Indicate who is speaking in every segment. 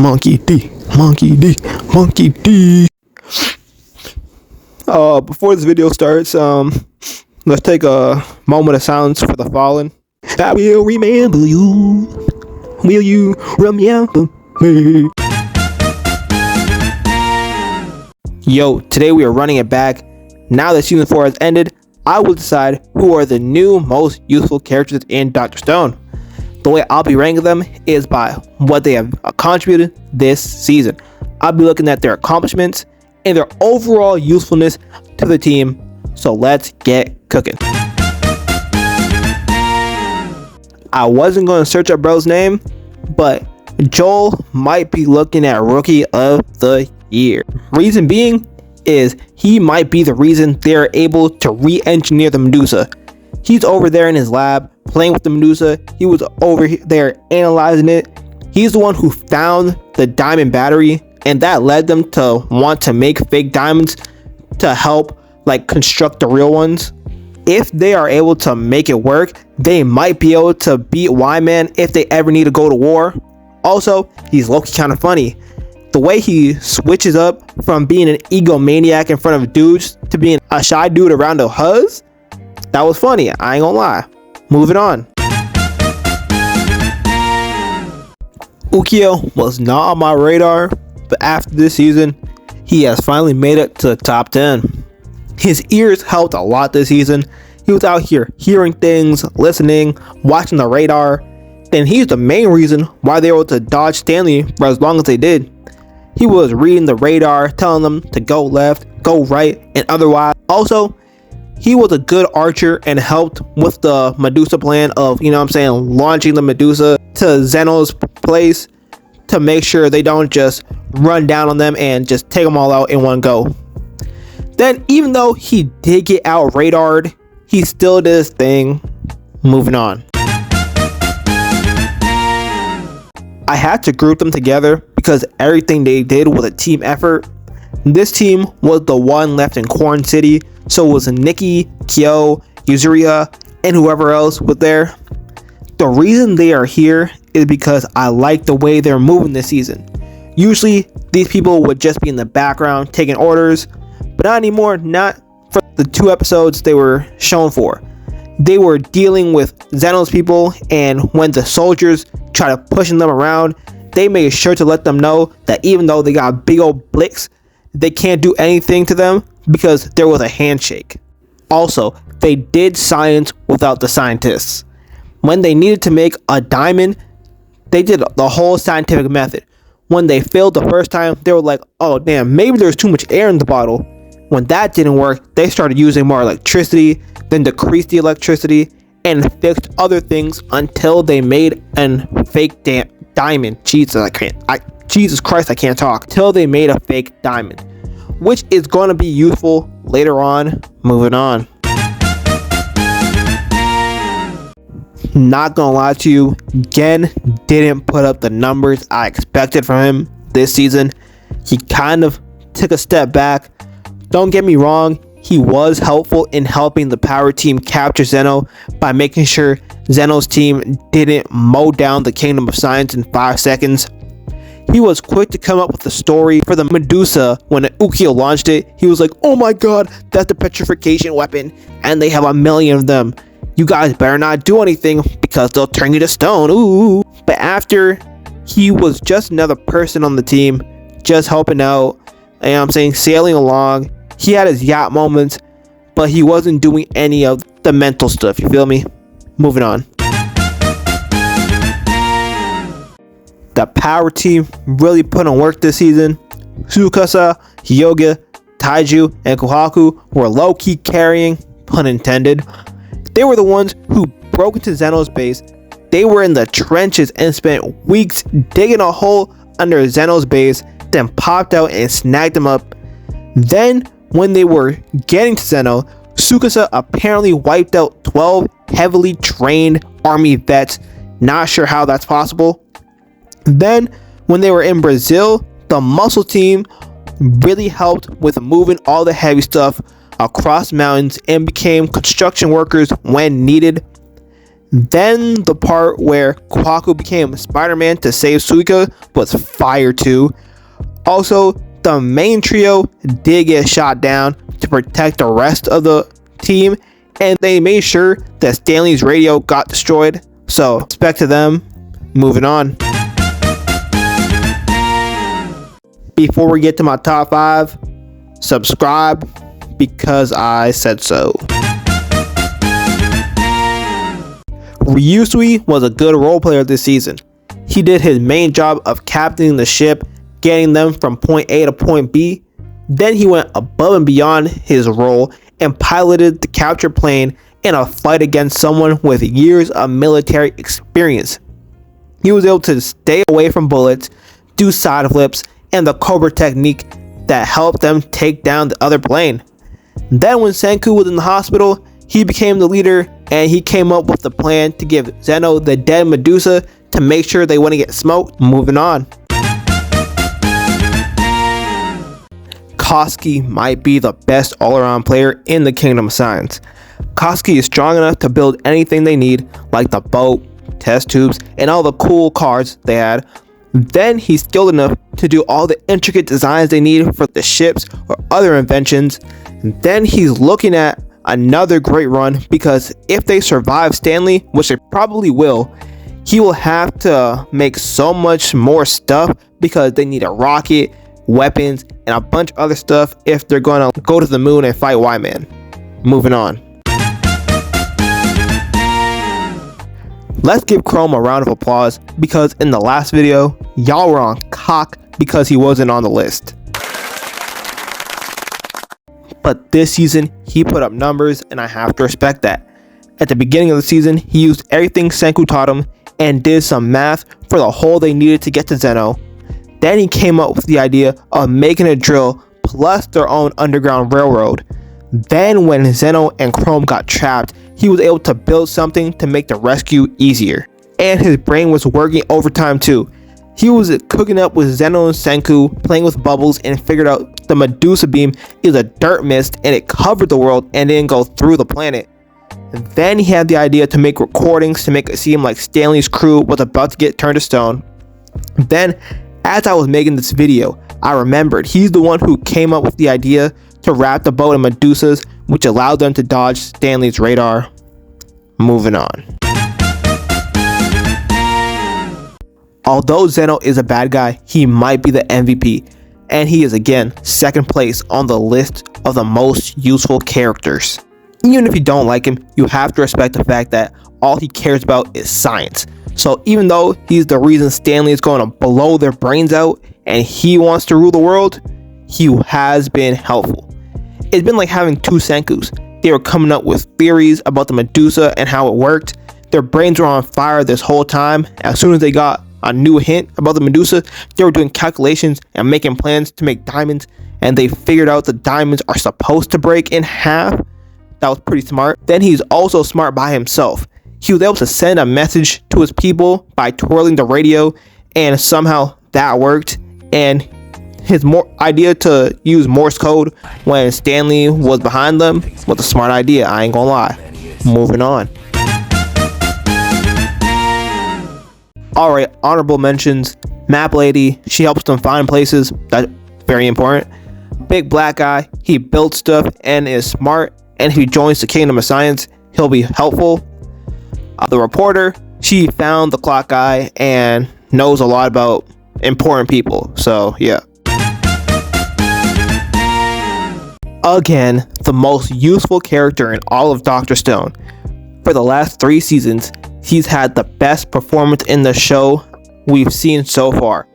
Speaker 1: Monkey D, Monkey D, Monkey D. Before this video starts, let's take a moment of silence for the fallen. I will remember you. Will you remember me? Yo, today we are running it back. Now that season 4 has ended, I will decide who are the new most useful characters in Dr. Stone. The way I'll be ranking them is by what they have contributed this season. I'll be looking at their accomplishments and their overall usefulness to the team. So let's get cooking. I wasn't going to search up bro's name, but Joel might be looking at Rookie of the Year. Reason being is he might be the reason they're able to re-engineer the Medusa. He's over there in his lab playing with the Medusa. He was over there analyzing it. He's the one who found the diamond battery, and that led them to want to make fake diamonds to help construct the real ones. If they are able to make it work, they might be able to beat Y-Man if they ever need to go to war. Also, he's low-key kind of funny. The way he switches up from being an egomaniac in front of dudes to being a shy dude around a huzz, that was funny, I ain't gonna lie. Moving on. Ukyo was not on my radar, but after this season, he has finally made it to the top 10. His ears helped a lot this season. He was out here hearing things, listening, watching the radar, and he's the main reason why they were able to dodge Stanley for as long as they did. He was reading the radar, telling them to go left, go right, and otherwise. Also, he was a good archer and helped with the Medusa plan of, launching the Medusa to Zeno's place to make sure they don't just run down on them and just take them all out in one go. Then, even though he did get out radared, he still did his thing. Moving on. I had to group them together because everything they did was a team effort. This team was the one left in Corn City, so it was Nikki, Ukyo, Yuzuria, and whoever else was there. The reason they are here is because I like the way they're moving this season. Usually, these people would just be in the background taking orders, but not anymore, not for the 2 episodes they were shown for. They were dealing with Zeno's people, and when the soldiers tried pushing them around, they made sure to let them know that even though they got big old blicks, they can't do anything to them because there was a handshake. Also, they did science without the scientists. When they needed to make a diamond, they did the whole scientific method. When they failed the first time, they were like, oh damn, maybe there's too much air in the bottle. When that didn't work, they started using more electricity, then decreased the electricity, and fixed other things until they made a fake diamond. Jesus Christ, I can't talk. Till they made a fake diamond, which is going to be useful later on. Moving on. Not gonna lie to you, Gen didn't put up the numbers I expected from him this season. He kind of took a step back. Don't get me wrong, he was helpful in helping the power team capture Zeno by making sure Zeno's team didn't mow down the Kingdom of Science in 5 seconds. He was quick to come up with the story for the Medusa. When Ukyo launched it, he was like, oh my god, that's the petrification weapon, and they have 1,000,000 of them. You guys better not do anything because they'll turn you to stone. Ooh. But after, he was just another person on the team, just helping out, sailing along. He had his yacht moments, but he wasn't doing any of the mental stuff, you feel me? Moving on. The power team really put in work this season. Tsukasa, Hyoga, Taiju, and Kohaku were low-key carrying, pun intended. They were the ones who broke into Zeno's base. They were in the trenches and spent weeks digging a hole under Zeno's base, then popped out and snagged him up. Then, when they were getting to Zeno, Tsukasa apparently wiped out 12 heavily trained army vets. Not sure how that's possible. Then, when they were in Brazil, the muscle team really helped with moving all the heavy stuff across mountains and became construction workers when needed. Then the part where Kwaku became Spider-Man to save Suika was fire too. Also, the main trio did get shot down to protect the rest of the team, and they made sure that Stanley's radio got destroyed. So, respect to them. Moving on. Before we get to my top 5, subscribe because I said so. Ryusui was a good role player this season. He did his main job of captaining the ship, getting them from point A to point B. Then he went above and beyond his role and piloted the captured plane in a fight against someone with years of military experience. He was able to stay away from bullets, do side flips, and the Cobra technique that helped them take down the other plane. Then when Senku was in the hospital, he became the leader and he came up with the plan to give Zeno the dead Medusa to make sure they wouldn't get smoked. Moving on. Koski might be the best all-around player in the Kingdom of Science. Koski is strong enough to build anything they need, like the boat, test tubes, and all the cool cars they had. Then he's skilled enough to do all the intricate designs they need for the ships or other inventions. Then he's looking at another great run, because if they survive Stanley, which they probably will, he will have to make so much more stuff because they need a rocket, weapons, and a bunch of other stuff if they're going to go to the moon and fight Y-Man. Moving on. Let's give Chrome a round of applause because in the last video, y'all were on cock because he wasn't on the list. But this season, he put up numbers and I have to respect that. At the beginning of the season, he used everything Senku taught him and did some math for the hole they needed to get to Zeno. Then he came up with the idea of making a drill plus their own underground railroad. Then when Zeno and Chrome got trapped, he was able to build something to make the rescue easier. And his brain was working overtime too. He was cooking up with Zeno and Senku, playing with bubbles, and figured out the Medusa beam is a dirt mist and it covered the world and didn't go through the planet. Then he had the idea to make recordings to make it seem like Stanley's crew was about to get turned to stone. Then, as I was making this video, I remembered he's the one who came up with the idea to wrap the boat in Medusas, which allowed them to dodge Stanley's radar. Moving on. Although Zeno is a bad guy, he might be the MVP, and he is again second place on the list of the most useful characters. Even if you don't like him, you have to respect the fact that all he cares about is science. So even though he's the reason Stanley is going to blow their brains out and he wants to rule the world, he has been helpful. It's been like having two Senkus. They were coming up with theories about the Medusa and how it worked. Their brains were on fire this whole time. As soon as they got a new hint about the Medusa, they were doing calculations and making plans to make diamonds, and they figured out the diamonds are supposed to break in half. That was pretty smart. Then he's also smart by himself. He was able to send a message to his people by twirling the radio, and somehow that worked. And his idea to use Morse code when Stanley was behind them was a smart idea, I ain't gonna lie. Moving on. Alright, honorable mentions. Map Lady, she helps them find places. That's very important. Big black guy, he builds stuff and is smart. And if he joins the Kingdom of Science, he'll be helpful. The reporter, she found the clock guy and knows a lot about important people. So, yeah. Again, the most useful character in all of Dr. Stone. For the last 3 seasons, he's had the best performance in the show we've seen so far.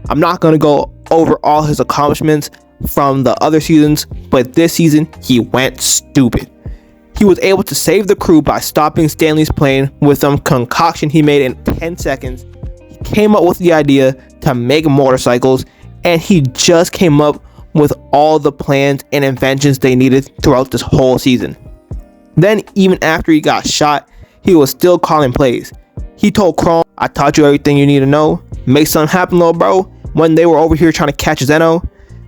Speaker 1: I'm not going to go over all his accomplishments from the other seasons, but this season he went stupid. He was able to save the crew by stopping Stanley's plane with some concoction he made in 10 seconds. He came up with the idea to make motorcycles, and he just came up with all the plans and inventions they needed throughout this whole season. Then even after he got shot, he was still calling plays. He told Chrome, I taught you everything you need to know. Make something happen, little bro, when they were over here trying to catch Zeno.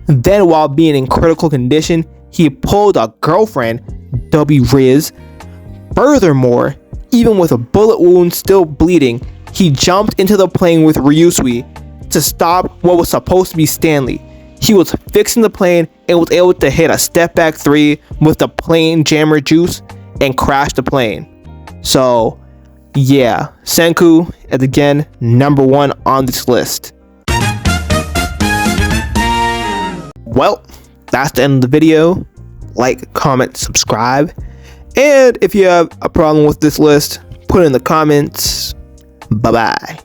Speaker 1: Then while being in critical condition, he pulled a girlfriend, W. Riz. Furthermore, even with a bullet wound still bleeding, he jumped into the plane with Ryusui to stop what was supposed to be Stanley. He was fixing the plane and was able to hit a step back 3 with the plane jammer juice and crash the plane. So yeah, Senku is again number 1 on this list. Well, that's the end of the video. Like, comment, subscribe. And if you have a problem with this list, put it in the comments. Bye bye.